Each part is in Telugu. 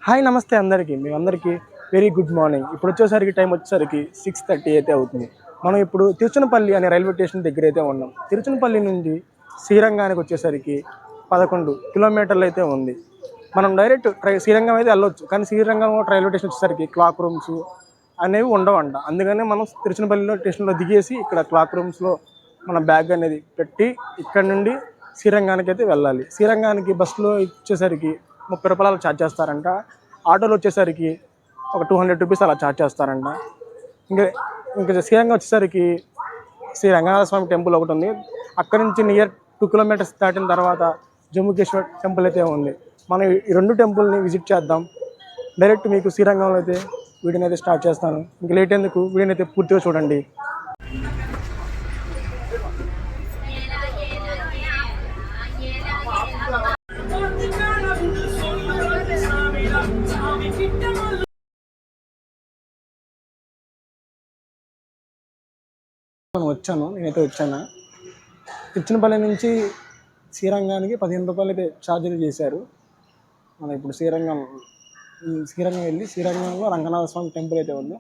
హాయ్ నమస్తే అందరికీ మీ అందరికీ వెరీ గుడ్ మార్నింగ్. ఇప్పుడు వచ్చేసరికి టైం వచ్చేసరికి 6:30 అయితే అవుతుంది. మనం ఇప్పుడు తిరుచునపల్లి అనే రైల్వే స్టేషన్ దగ్గర అయితే ఉన్నాం. తిరుచునపల్లి నుండి శ్రీరంగానికి వచ్చేసరికి 11 కిలోమీటర్లు అయితే ఉంది. మనం డైరెక్ట్ శ్రీరంగం అయితే వెళ్ళొచ్చు, కానీ శ్రీరంగం రైల్వే స్టేషన్ వచ్చేసరికి క్లాక్ రూమ్స్ అనేవి ఉండవంట. అందుకనే మనం తిరుచునపల్లిలో స్టేషన్లో దిగేసి ఇక్కడ క్లాక్ రూమ్స్లో మన బ్యాగ్ అనేది పెట్టి ఇక్కడ నుండి శ్రీరంగానికి అయితే వెళ్ళాలి. శ్రీరంగానికి బస్సులో వచ్చేసరికి 30 రూపాయలు ఛార్జ్ చేస్తారంట. ఆటోలో వచ్చేసరికి ఒక 200 రూపీస్ అలా ఛార్జ్ చేస్తారంట. ఇంకా ఇంకా శ్రీరంగం వచ్చేసరికి శ్రీ రంగనాథ స్వామి టెంపుల్ ఒకటి ఉంది. అక్కడ నుంచి నియర్ 2 కిలోమీటర్స్ దాటిన తర్వాత జమ్ముకేశ్వర్ టెంపుల్ అయితే ఉంది. మనం ఈ 2 టెంపుల్ని విజిట్ చేద్దాం. డైరెక్ట్ మీకు శ్రీరంగంలో అయితే వీడియోని అయితే స్టార్ట్ చేస్తాను. ఇంక లేట్ ఎందుకు, వీడియోని అయితే పూర్తిగా చూడండి. నేనైతే వచ్చాను. తిరుచునపల్లి నుంచి శ్రీరంగానికి 15 రూపాయలు అయితే ఛార్జ్ చేశారు. మనం ఇప్పుడు శ్రీరంగం వెళ్ళి శ్రీరంగంలో రంగనాథ స్వామి టెంపుల్ అయితే ఉంది.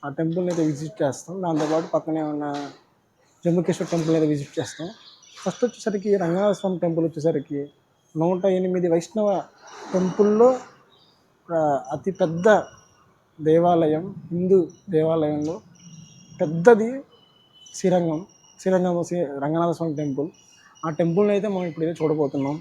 ఆ టెంపుల్ని అయితే విజిట్ చేస్తాం. దాంతోపాటు పక్కనే ఉన్న జమ్ముకేశ్వర్ టెంపుల్ అయితే విజిట్ చేస్తాం. ఫస్ట్ వచ్చేసరికి రంగనాథ స్వామి టెంపుల్ వచ్చేసరికి 108 వైష్ణవ టెంపుల్లో అతి పెద్ద దేవాలయం, హిందూ దేవాలయంలో పెద్దది శ్రీరంగం రంగనాథ స్వామి టెంపుల్. ఆ టెంపుల్ని అయితే మనం ఇప్పుడైతే చూడబోతున్నాం.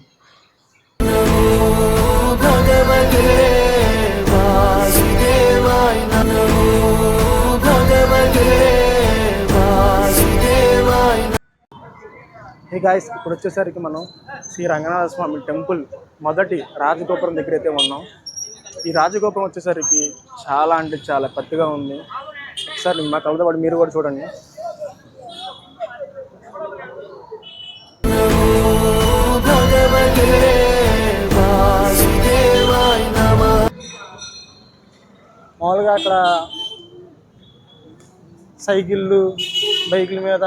హే గాయ్స్, ఇప్పుడు వచ్చేసరికి మనం శ్రీ రంగనాథ స్వామి టెంపుల్ మొదటి రాజగోపురం దగ్గర అయితే ఉన్నాం. ఈ రాజగోపురం వచ్చేసరికి చాలా అంటే చాలా పెద్దగా ఉంది. ఒకసారి మా కలతో పాటు మీరు కూడా చూడండి. మామూలుగా అక్కడ సైకిళ్ళు, బైకుల మీద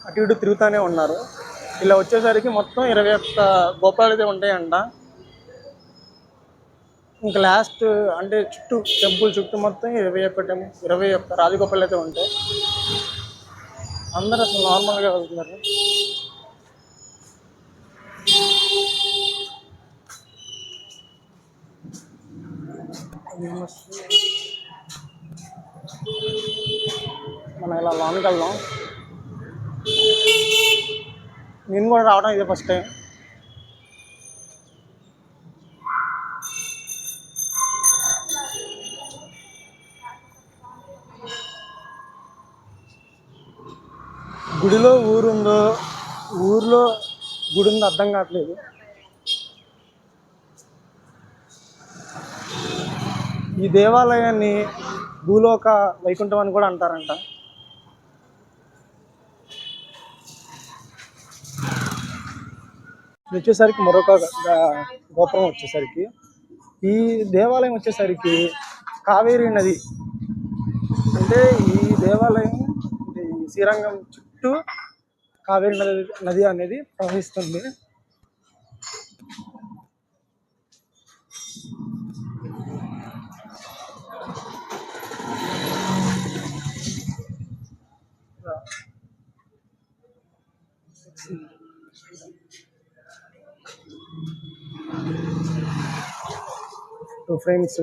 అటు ఇటు తిరుగుతూనే ఉన్నారు. ఇలా వచ్చేసరికి మొత్తం 21 గోపురాలు అయితే ఉంటాయంట. ఇంకా లాస్ట్ అంటే టెంపుల్ చుట్టూ మొత్తం 21 రాజగోపాలు అయితే ఉంటాయి. అందరూ అసలు నార్మల్గా వెళ్తున్నారు. మనం ఇలా లోనికి వెళ్దాం. నేను కూడా రావడం ఇదే ఫస్ట్ టైం. గుడిలో ఊరుందో, ఊర్లో గుడి ఉందో అర్థం కావట్లేదు. ఈ దేవాలయాన్ని భూలోక వైకుంఠం అని కూడా అంటారంట. వచ్చేసరికి మరొక గోపురం వచ్చేసరికి ఈ దేవాలయం వచ్చేసరికి కావేరీ నది, అంటే ఈ దేవాలయం ఈ శ్రీరంగం చుట్టూ కావేరీ నది అనేది ప్రవహిస్తుంది. ఫ్రెండ్స్,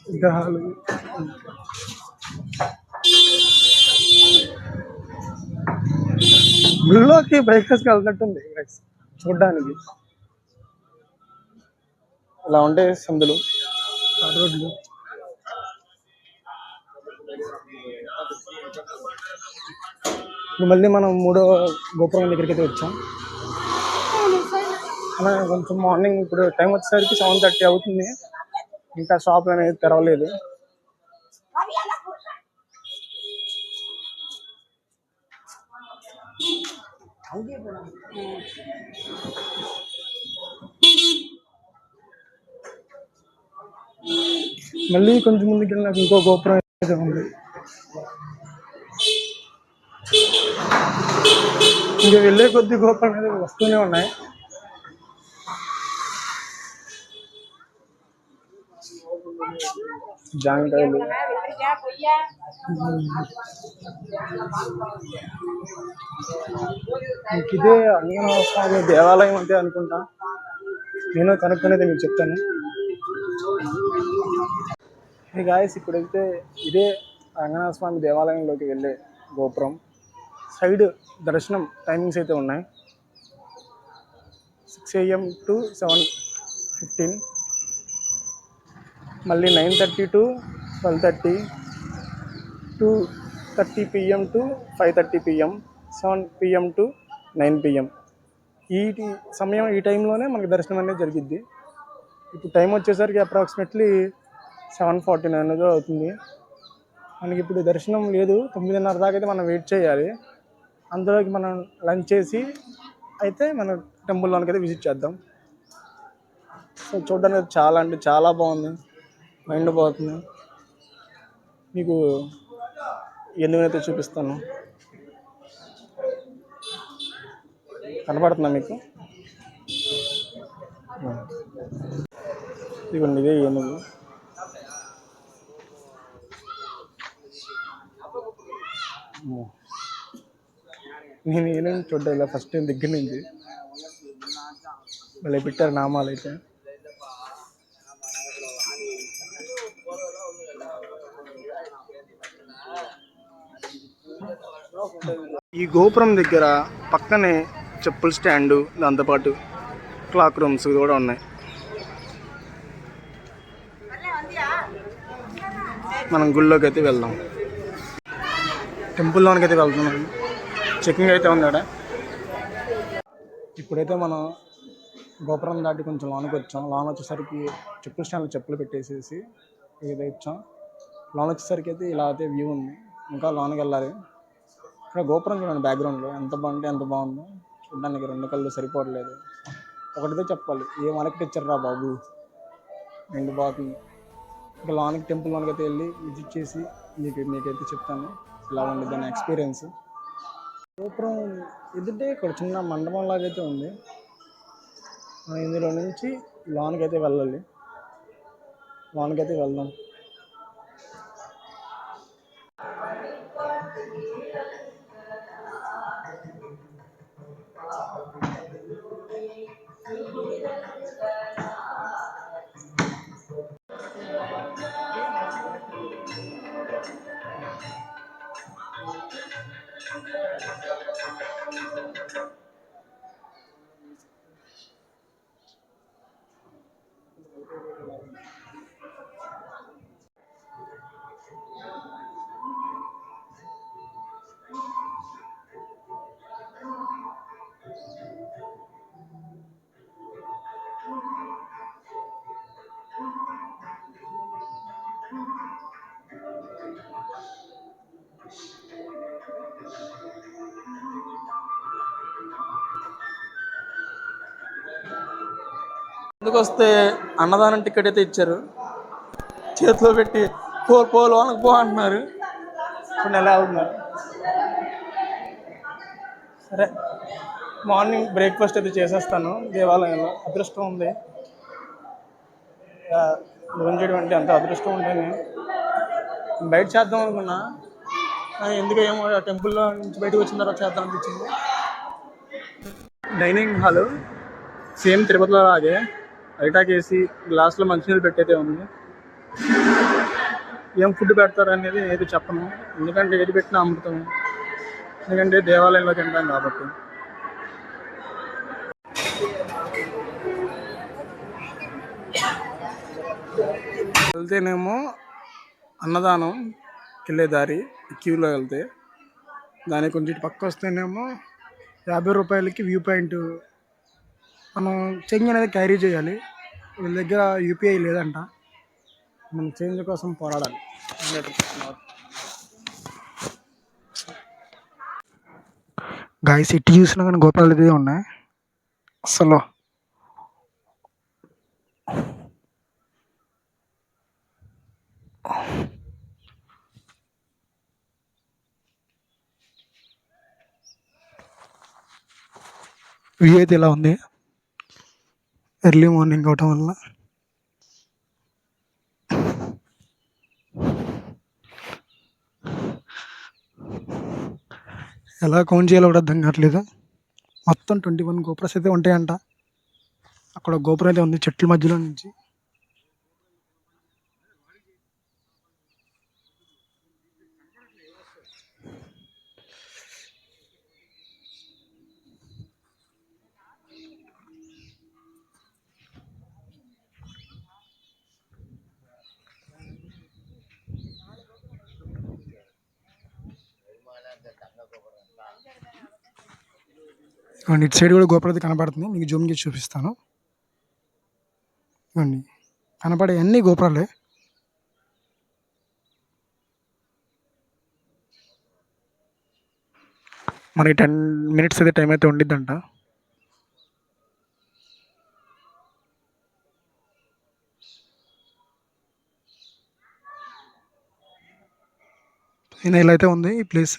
విగ్రహాలు, గుళ్ళోకి బైకర్స్కి వెళ్తున్నట్టుంది చూడ్డానికి. ఇలా ఉంటాయి సందులు, రోడ్లు. మళ్ళీ మనం 3వ గోపురం దగ్గరికి అయితే వచ్చాం. అలా కొంచెం మార్నింగ్ ఇప్పుడు టైం వచ్చేసరికి 7:30 అవుతుంది. ఇంకా షాప్ అనేది తెరవలేదు. మళ్ళీ కొంచెం ముందుకు నాకు ఇంకో గోపురం అయితే ఉంది. ఇంకా వెళ్ళే కొద్ది గోపురం అనేది వస్తూనే ఉన్నాయి. జాంకాయలు, ఇదే అంజనేయ స్వామి దేవాలయం అంతే అనుకుంటా. నేను కనుక్కునేది మీకు చెప్తాను. గాయస్ ఇప్పుడైతే ఇదే రంగనాథ స్వామి దేవాలయంలోకి వెళ్ళే గోపురం. సైడ్ దర్శనం టైమింగ్స్ అయితే ఉన్నాయి. 6 AM to 7:15, మళ్ళీ 9:30 to 12:30, 2:30 PM to 5:30 PM, 7 PM to 9 PM. ఈ సమయం ఈ టైంలోనే మనకి దర్శనం అనేది జరిగిద్ది. ఇప్పుడు టైం వచ్చేసరికి అప్రాక్సిమేట్లీ 7:49 అవుతుంది. మనకి ఇప్పుడు దర్శనం లేదు. 9:30 దాకా అయితే మనం వెయిట్ చేయాలి. అందులోకి మనం లంచ్ చేసి అయితే మన టెంపుల్లోనికి అయితే విజిట్ చేద్దాం. సో చూడడానికి చాలా అంటే చాలా బాగుంది. మైండ్ పోతుంది. మీకు ఎందుకైతే చూపిస్తాను. కనపడుతుందా మీకు? ఇదిగోండి, ఇదే ఏనుగు. నేను ఏనుగు చూడ్డా ఫస్ట్ టైం దగ్గర నుంచి. మళ్ళీ పెట్టారు నామాలు అయితే. ఈ గోపురం దగ్గర పక్కనే చెప్పుల స్టాండు, దాంతోపాటు క్లాక్ రూమ్స్ కూడా ఉన్నాయి. మనం గుళ్ళోకి అయితే వెళ్దాం. టెంపుల్లోనికి అయితే వెళ్తున్నాం. చెకింగ్ అయితే ఉంది అక్కడ. ఇప్పుడైతే మనం గోపురం దాటి కొంచెం లోనికి వచ్చాం. లోన్ వచ్చేసరికి చెప్పుల స్టాండ్లో చెప్పులు పెట్టేసేసి ఏదైతే ఇచ్చాం. లోన్ వచ్చేసరికి అయితే ఇలా అయితే వ్యూ ఉంది. ఇంకా లోనికి వెళ్ళాలి. ఇక్కడ గోపురం చూడండి, బ్యాక్గ్రౌండ్లో ఎంత బాగుంటే ఎంత బాగుందో. చూడడానికి 2 కళ్ళు సరిపోవట్లేదు. ఒకటితో చెప్పాలి, ఏం ఆర్కిటెక్చర్ రా బాబు, రెండు బాగుంది. ఇంకా లోనికి టెంపుల్ లోనికి అయితే వెళ్ళి విజిట్ చేసి మీకైతే చెప్తాను ఇలా ఉండేది దాని ఎక్స్పీరియన్స్. గోపురం ఎదుటే ఇక్కడ చిన్న మండపం లాగా అయితే ఉంది. ఇందులో నుంచి లోనికి అయితే వెళ్ళాలి. లోనికి అయితే వెళ్దాం. ముందుకు వస్తే అన్నదానం టికెట్ అయితే ఇచ్చారు. చేతిలో పెట్టి లోనకు పో అంటున్నారు. కొన్ని ఎలా అవుతున్నారు. సరే, మార్నింగ్ బ్రేక్ఫాస్ట్ అయితే చేసేస్తాను దేవాలయంలో. అదృష్టం ఉంది భోజనం చేయడం అంటే, అంత అదృష్టం ఉంటేనే. బయట చేద్దాం అనుకున్నా, ఎందుకేమో టెంపుల్లో నుంచి బయటకు వచ్చిన తర్వాత చేద్దాం అనిపించింది. డైనింగ్ హాలు సేమ్ తిరుపతిలో లాగే అరిటాకేసి గ్లాస్లో మంచినీళ్ళు పెట్టయితే ఉంది. ఏం ఫుడ్ పెడతారు అనేది ఏది చెప్పను, ఎందుకంటే ఏది పెట్టినా అమృతం. ఎందుకంటే దేవాలయంలో తింటాం కాబట్టి. వెళ్తేనేమో అన్నదానం వెళ్ళే దారి క్యూలో వెళ్తే, దానికి కొంచెం పక్క వస్తేనేమో 50 రూపాయలకి వ్యూ పాయింట్. మనం చేంజ్ అనేది క్యారీ చేయాలి. వీళ్ళ దగ్గర యూపీఐ లేదంట. మనం చేంజ్ కోసం పోరాడాలి. గాయస్ ఇటు చూసినా కానీ గోపాలు ఇదే ఉన్నాయి అసలు. వ్యూ అయితే ఇలా ఉంది ఎర్లీ మార్నింగ్ అవటం వల్ల. ఎలా కౌంట్ చేయాలో కూడా అర్థం కావట్లేదు. మొత్తం 21 గోపురాస్ అయితే ఉంటాయంట. అక్కడ గోపురం అయితే ఉంది చెట్ల మధ్యలో నుంచి. ఇటు సైడ్ కూడా గోపురం అయితే కనపడుతుంది, మీకు జూమ్ చేసి చూపిస్తాను. ఇవ్వండి కనపడే అన్ని గోపురాలే. మనకి 10 minutes అయితే టైం అయితే ఉండిద్దంట. ఇలా అయితే ఉంది ఈ ప్లేస్.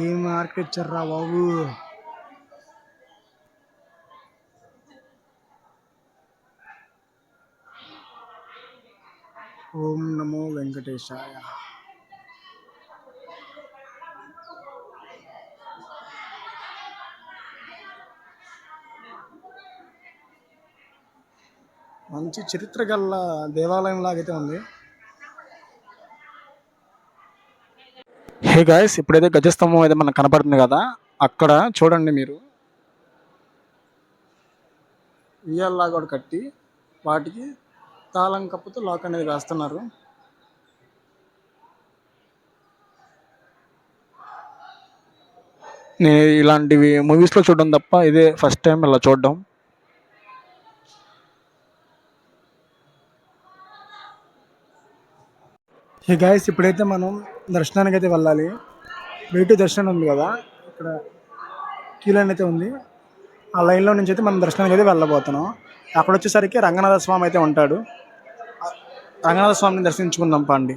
ఏం ఆర్కిటెక్చర్ రా బాబు. ఓం నమో వెంకటేశాయ. మంచి చరిత్ర గల దేవాలయం లాగైతే ఉంది. హే గాయస్, ఇప్పుడైతే గజస్తంభం అయితే మనకు కనపడుతుంది కదా, అక్కడ చూడండి మీరు ఉయ్యాలలాగా కూడా కట్టి వాటికి తాళం కప్పుతో లాక్ అనేది వేస్తున్నారు. నేను ఇలాంటివి మూవీస్లో చూడడం తప్ప ఇదే ఫస్ట్ టైం ఇలా చూడడం. హే గాయస్, ఇప్పుడైతే మనం దర్శనానికి అయితే వెళ్ళాలి. బయట దర్శనం ఉంది కదా, ఇక్కడ క్యూ లైన్ అయితే ఉంది. ఆ లైన్లో నుంచి అయితే మనం దర్శనానికి అయితే వెళ్ళబోతున్నాం. అక్కడ వచ్చేసరికి రంగనాథ స్వామి అయితే ఉంటాడు. రంగనాథ స్వామిని దర్శించుకుందాం పండి.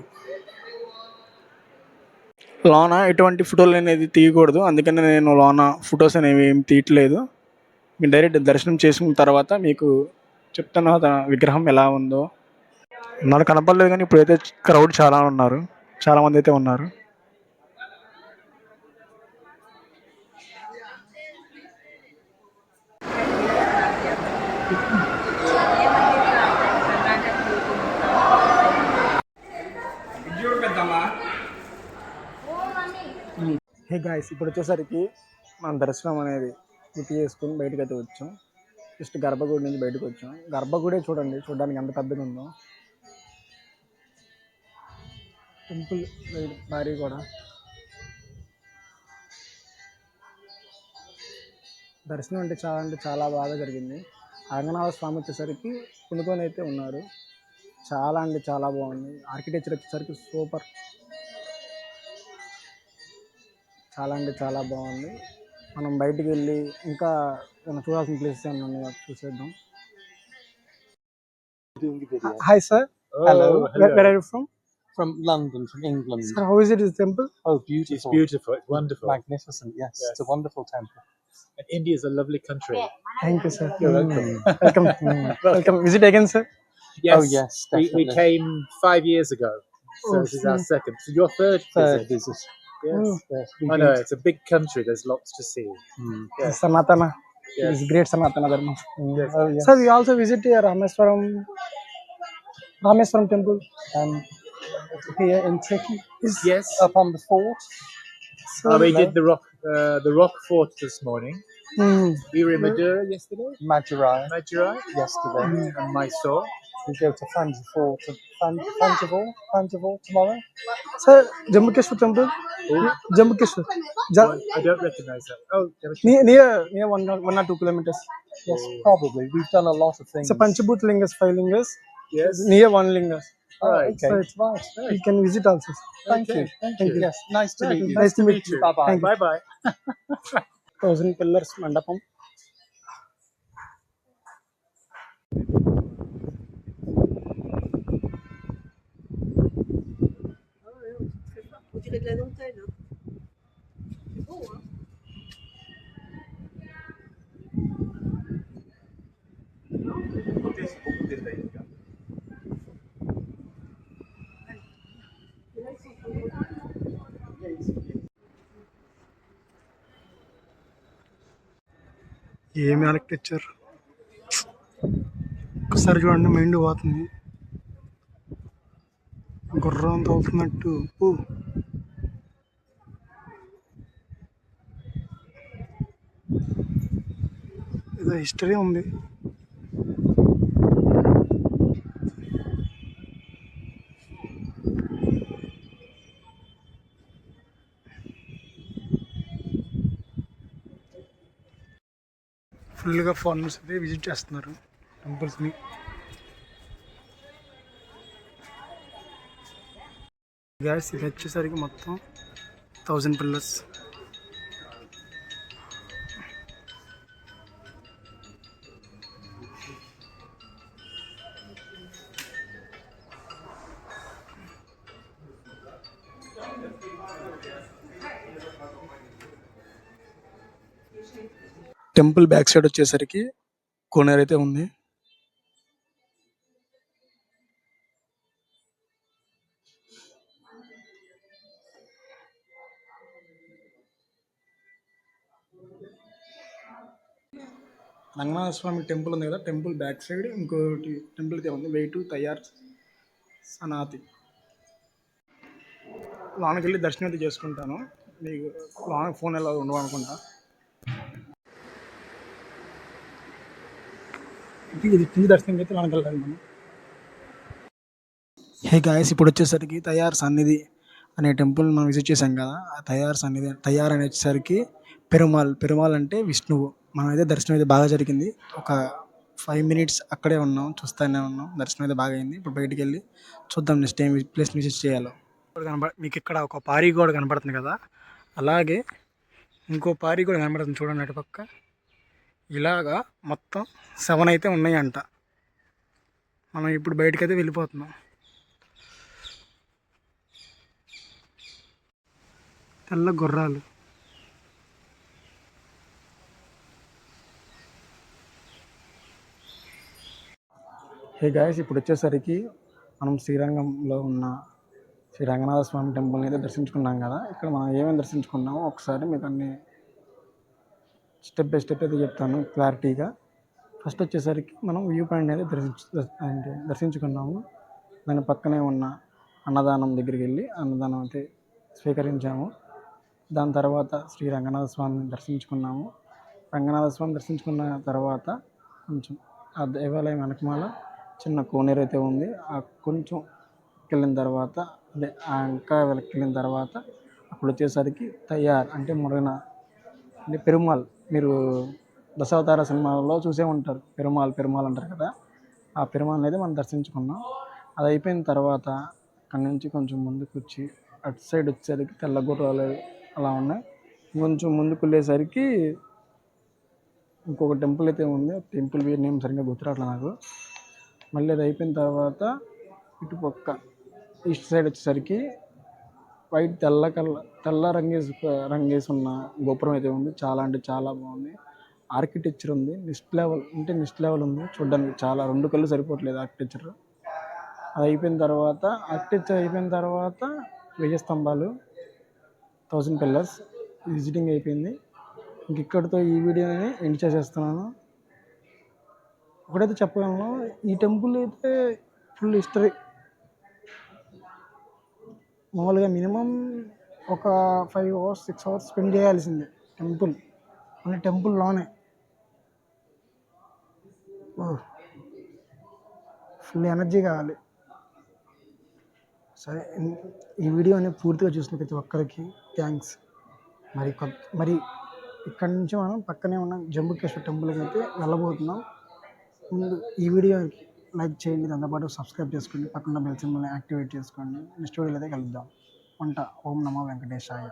లోన ఎటువంటి ఫోటోలు అనేది తీయకూడదు, అందుకని నేను లోన ఫొటోస్ అనేవి ఏం తీయట్లేదు. మీరు డైరెక్ట్ దర్శనం చేసుకున్న తర్వాత మీకు చెప్తాను విగ్రహం ఎలా ఉందో. నాకు కనపడలేదు కానీ ఇప్పుడైతే క్రౌడ్ చాలా ఉన్నారు, చాలామంది అయితే ఉన్నారు. హే గాయస్, ఇప్పుడు వచ్చేసరికి మన దర్శనం అనేది పూర్తి చేసుకుని బయటకు అయితే వచ్చాం. జస్ట్ గర్భగుడి నుంచి బయటకు వచ్చాం. గర్భగుడే చూడండి, చూడడానికి ఎంత పెద్దగా ఉందో. టెంపుల్ భారీ కూడా. దర్శనం అంటే చాలా బాగా జరిగింది. రంగనాథ స్వామి వచ్చేసరికి పునుకొని అయితే ఉన్నారు. చాలా అంటే చాలా బాగుంది. ఆర్కిటెక్చర్ వచ్చేసరికి సూపర్, చాలా అంటే చాలా బాగుంది. మనం బయటికి వెళ్ళి ఇంకా చూడాల్సిన ప్లేసెస్ ఏమైనా ఉన్నాయో చూసేద్దాం. Hi sir. Hello. Where are you from? From London, from England. Sir, how is it, this temple? Oh, beautiful. It's beautiful. It's wonderful. Magnificent, yes. Yes. It's a wonderful temple. And India is a lovely country. Thank you, sir. You're welcome. Welcome. Welcome. Visit again, sir. Yes. Oh, yes, We definitely. came 5 years ago. So Oh, this is our second. So your third Third visit. visit. Yes. Oh. Yes, we I know, did. it's a big country. There's lots to see. Yes. Sanatana. Yes. It is great Sanatana Dharma. Yes. Oh, yes. Sir, we also visit Rameswaram temple. Here in Turkey, Yes. up on the fort. We no. did the rock fort this morning. We were in Madura yesterday. Madurai Madurai yesterday. and Mysore. We go to Fanjavor tomorrow. Sir, Jammu Kashmir temple. Oh, Jammu Kashmir. I don't recognize that. Oh, Near 1 or 2 kilometers. Yes, probably. We've done a lot of things. So Panchabhut Lingas, 5 lingas. yes. Near 1 lingas. Oh, Right. okay. So it's Right. you can visit also. Thank Okay. you. Thank you. Yes, nice to Right. meet you. Nice to meet you. Bye-bye. Thank you. Bye bye. 1000 pillars mandapam. medlem ఉంటాయినా boa. ఏమి ఆర్కిటెక్చర్ ఒకసారి చూడండి, మైండ్ పోతుంది. గుర్రం తోపుతున్నట్టు ఏదో హిస్టరీ ఉంది. ఫుల్గా ఫారినర్స్ అయితే విజిట్ చేస్తున్నారు టెంపుల్స్ని. గ్యాస్ ఇది వచ్చేసరికి మొత్తం 1000 పిల్లర్స్. టెంపుల్ బ్యాక్ సైడ్ వచ్చేసరికి కోనేరు అయితే ఉంది. రంగనాథ స్వామి టెంపుల్ ఉంది కదా, టెంపుల్ బ్యాక్ సైడ్ ఇంకోటి టెంపుల్ అయితే ఉంది, వెయిటు తయార్ సనాతి. లోనకి వెళ్ళి దర్శనం అయితే చేసుకుంటాను. మీకు లోన ఫోన్ ఎలా ఉండవు అనుకుంటా. ఇది కింది దర్శనం అయితే లోనకి వెళ్ళాలి మనం. హే గాయస్, ఇప్పుడు వచ్చేసరికి తయార్ సన్నిధి అనే టెంపుల్ మనం విజిట్ చేసాం కదా. ఆ తయార్ సన్నిధి, తయార్ అని వచ్చేసరికి పెరుమాల్ అంటే విష్ణువు. మనం అయితే దర్శనం అయితే బాగా జరిగింది. ఒక 5 minutes అక్కడే ఉన్నాం, చూస్తూనే ఉన్నాం. దర్శనం అయితే బాగా అయింది. ఇప్పుడు బయటికి వెళ్ళి చూద్దాం నెక్స్ట్ టైం ప్లేస్ విజిట్ చేయాలో. మీకు ఇక్కడ ఒక పారి గోడ కనబడుతుంది కదా, అలాగే ఇంకో పారి గోడ కనబడుతుంది చూడండి అటు పక్క. ఇలాగా మొత్తం 7 అయితే ఉన్నాయంట. మనం ఇప్పుడు బయటకైతే వెళ్ళిపోతున్నాం. తెల్ల గుర్రాలు. హే గాయస్, ఇప్పుడు వచ్చేసరికి మనం శ్రీరంగంలో ఉన్న శ్రీ రంగనాథ స్వామి టెంపుల్ని అయితే దర్శించుకున్నాం కదా. ఇక్కడ మనం ఏమేమి దర్శించుకున్నామో ఒకసారి మీకు అన్ని స్టెప్ బై స్టెప్ అయితే చెప్తాను క్లారిటీగా. ఫస్ట్ వచ్చేసరికి మనం వ్యూ పాయింట్ అయితే దర్శించుకున్నాము. దాని పక్కనే ఉన్న అన్నదానం దగ్గరికి వెళ్ళి అన్నదానం అయితే స్వీకరించాము. దాని తర్వాత శ్రీ రంగనాథ స్వామిని దర్శించుకున్నాము. రంగనాథ స్వామి దర్శించుకున్న తర్వాత కొంచెం ఆ దేవాలయం వెనకమాల చిన్న కోనేరు అయితే ఉంది. ఆ కొంచెం వెళ్ళిన తర్వాత ఇంకా వెళ్ళిన తర్వాత అప్పుడు వచ్చేసరికి తయార్ అంటే మురగన అంటే పెరుమాల్. మీరు దశావతార సినిమాలో చూసే ఉంటారు, పెరుమాల్ అంటారు కదా. ఆ పెరుమాల్ని అయితే మనం దర్శించుకున్నాం. అది అయిపోయిన తర్వాత అక్కడి నుంచి కొంచెం ముందుకు వచ్చి అటు సైడ్ వచ్చేసరికి తెల్ల గుర్రాలు అలా ఉన్నాయి. కొంచెం ముందుకు వెళ్ళేసరికి ఇంకొక టెంపుల్ అయితే ఉంది. టెంపుల్ పేరు నేమ్ సరిగ్గా గుర్తురావట్లేదు నాకు. మళ్ళీ అది అయిపోయిన తర్వాత ఇటు పక్క ఈస్ట్ సైడ్ వచ్చేసరికి వైట్ తెల్ల రంగేసి ఉన్న గోపురం అయితే ఉంది. చాలా అంటే చాలా బాగుంది. ఆర్కిటెక్చర్ ఉంది, నెక్స్ట్ లెవెల్ ఉంది చూడడానికి. చాలా 2 కళ్ళు సరిపోవట్లేదు ఆర్కిటెక్చర్. అది అయిపోయిన తర్వాత ఆర్కిటెక్చర్ అయిపోయిన తర్వాత 1000 స్తంభాలు, 1000 పిల్లర్స్ విజిటింగ్ అయిపోయింది. ఇంక ఇక్కడితో ఈ వీడియోని ఎండ్ చేసేస్తున్నాను. ఒకటైతే చెప్పగలను, ఈ టెంపుల్ అయితే ఫుల్ హిస్టరీ. మామూలుగా మినిమం ఒక 5 hours 6 hours స్పెండ్ చేయాల్సిందే టెంపుల్లోనే. ఫుల్ ఎనర్జీ కావాలి. సరే, ఈ వీడియోని పూర్తిగా చూసిన ప్రతి ఒక్కరికి థ్యాంక్స్. మరి ఇక్కడి నుంచి మనం పక్కనే ఉన్న జంబుకేశ్వర్ టెంపుల్కి అయితే వెళ్ళబోతున్నాం. ముందు ఈ వీడియోకి లైక్ చేయండి, దాంతోపాటు సబ్స్క్రైబ్ చేసుకోండి, పక్కన బెల్ సింబల్ని యాక్టివేట్ చేసుకోండి. నెక్స్ట్ వీడియోలో అయితే కలుద్దాం. ఓం నమో వెంకటేశాయ.